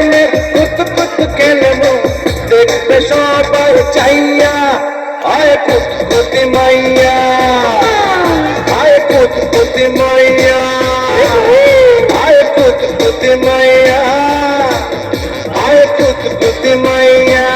প্রেমের কুতকুত খেলবো দেখবে সবাই চাইয়া আয় কুতকুতি মাইয়া আয় কুতকুতি মাইয়া আয় কুতকুতি মাইয়া আয় কুতকুতি মাইয়া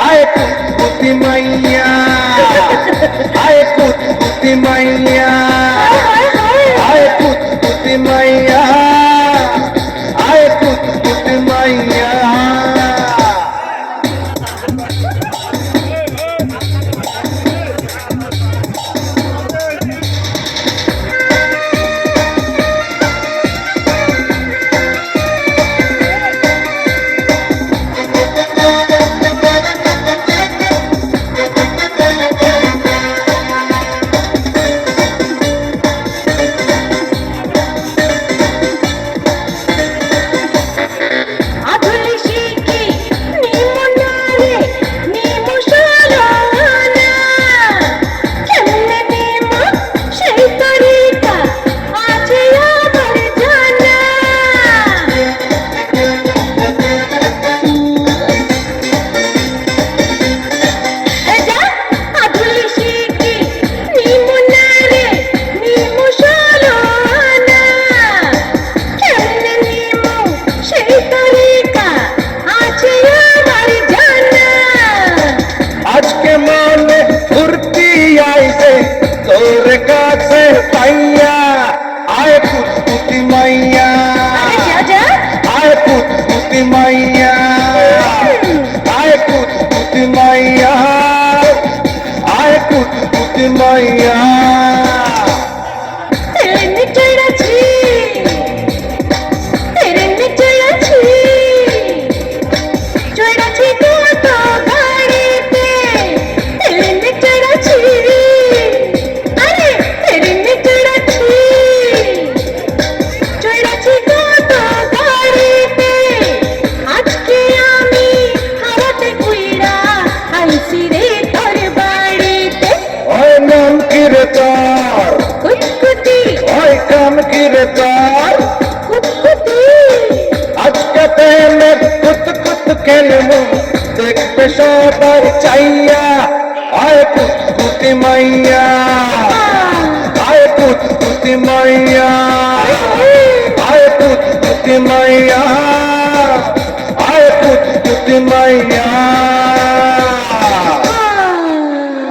आए कुतकुती मैया आए कुतकुती मैया आए कुतकुती मैया आए कुतकुती मैया आए कुतकुती मैया आए कुतकुती मैया आए कुतकुती मैया आए कुतकुती मैया আজকে প্রেমের কুতকুত খেলবো দেখবে সবাই চাইয়া আয় কুতকুতি মাইয়া আয় কুতকুতি মাইয়া আয় কুতকুতি মাইয়া আয় কুতকুতি মাইয়া